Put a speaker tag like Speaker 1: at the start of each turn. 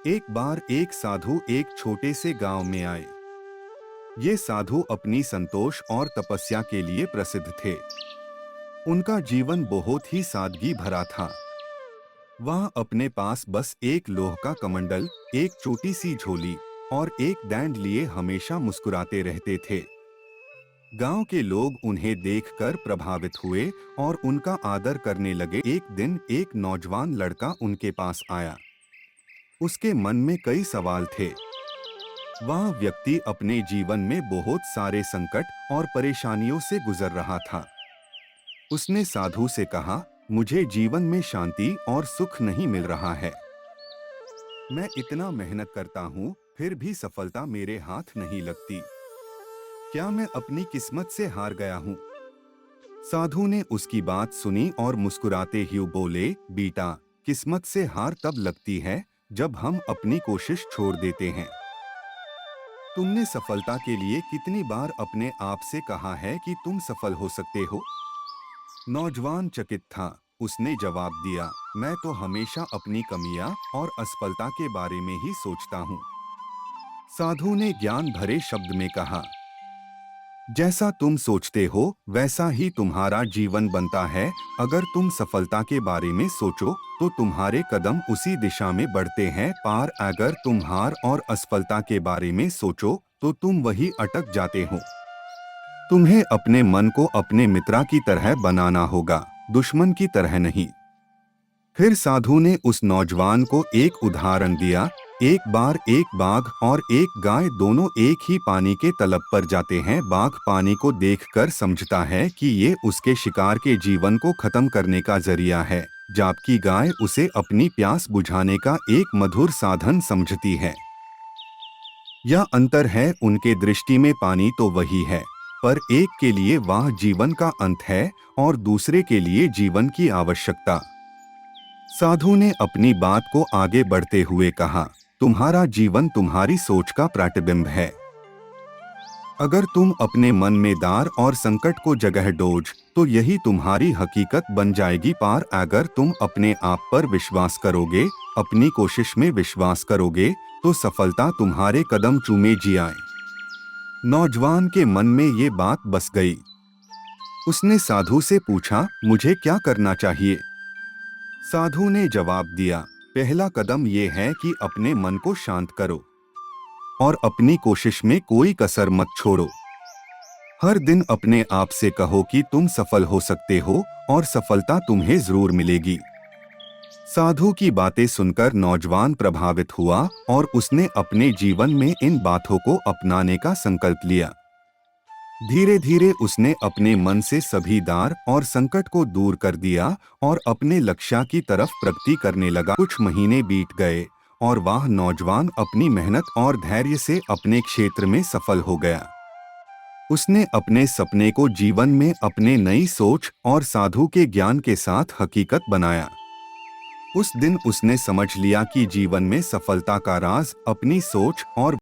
Speaker 1: एक बार एक साधु एक छोटे से गांव में आए। ये साधु अपनी संतोष और तपस्या के लिए प्रसिद्ध थे। उनका जीवन बहुत ही सादगी भरा था। वह अपने पास बस एक लोह का कमंडल, एक छोटी सी झोली और एक डंड लिए हमेशा मुस्कुराते रहते थे। गांव के लोग उन्हें देखकर प्रभावित हुए और उनका आदर करने लगे। एक दिन एक नौजवान लड़का उनके पास आया। उसके मन में कई सवाल थे। वह व्यक्ति अपने जीवन में बहुत सारे संकट और परेशानियों से गुजर रहा था। उसने साधु से कहा, मुझे जीवन में शांति और सुख नहीं मिल रहा है। मैं इतना मेहनत करता हूँ, फिर भी सफलता मेरे हाथ नहीं लगती। क्या मैं अपनी किस्मत से हार गया हूँ? साधु ने उसकी बात सुनी और मुस्कुराते हुए बोले, बेटा, किस्मत से हार तब लगती है जब हम अपनी कोशिश छोड़ देते हैं। तुमने सफलता के लिए कितनी बार अपने आप से कहा है कि तुम सफल हो सकते हो? नौजवान चकित था। उसने जवाब दिया, मैं तो हमेशा अपनी कमियां और असफलता के बारे में ही सोचता हूँ। साधु ने ज्ञान भरे शब्द में कहा, जैसा तुम सोचते हो वैसा ही तुम्हारा जीवन बनता है। अगर तुम सफलता के बारे में सोचो तो तुम्हारे कदम उसी दिशा में बढ़ते हैं। पर अगर तुम हार और असफलता के बारे में सोचो तो तुम वही अटक जाते हो। तुम्हें अपने मन को अपने मित्र की तरह बनाना होगा, दुश्मन की तरह नहीं। फिर साधु ने उस नौजवान को एक उदाहरण दिया। एक बार एक बाघ और एक गाय दोनों एक ही पानी के तलब पर जाते हैं। बाघ पानी को देखकर समझता है कि ये उसके शिकार के जीवन को खत्म करने का जरिया है, जबकि गाय उसे अपनी प्यास बुझाने का एक मधुर साधन समझती है। यह अंतर है, उनके दृष्टि में पानी तो वही है, पर एक के लिए वह जीवन का अंत है और दूसरे के लिए जीवन की आवश्यकता। साधु ने अपनी बात को आगे बढ़ते हुए कहा, तुम्हारा जीवन तुम्हारी सोच का प्रतिबिंब है। अगर तुम अपने मन में डर और संकट को जगह दोगे तो यही तुम्हारी हकीकत बन जाएगी। पर अगर तुम अपने आप पर विश्वास करोगे, अपनी कोशिश में विश्वास करोगे, तो सफलता तुम्हारे कदम चूमे जी आए। नौजवान के मन में ये बात बस गई। उसने साधु से पूछा, मुझे क्या करना चाहिए? साधु ने जवाब दिया, पहला कदम ये है कि अपने मन को शांत करो और अपनी कोशिश में कोई कसर मत छोड़ो। हर दिन अपने आप से कहो कि तुम सफल हो सकते हो और सफलता तुम्हें जरूर मिलेगी। साधु की बातें सुनकर नौजवान प्रभावित हुआ और उसने अपने जीवन में इन बातों को अपनाने का संकल्प लिया। धीरे धीरे उसने अपने मन से सभी डर और संकट को दूर कर दिया और अपने लक्ष्य की तरफ प्रगति करने लगा। कुछ महीने बीत गए और वह नौजवान अपनी मेहनत और धैर्य से अपने क्षेत्र में सफल हो गया। उसने अपने सपने को जीवन में अपने नई सोच और साधु के ज्ञान के साथ हकीकत बनाया। उस दिन उसने समझ लिया कि जीवन में सफलता का राज अपनी सोच और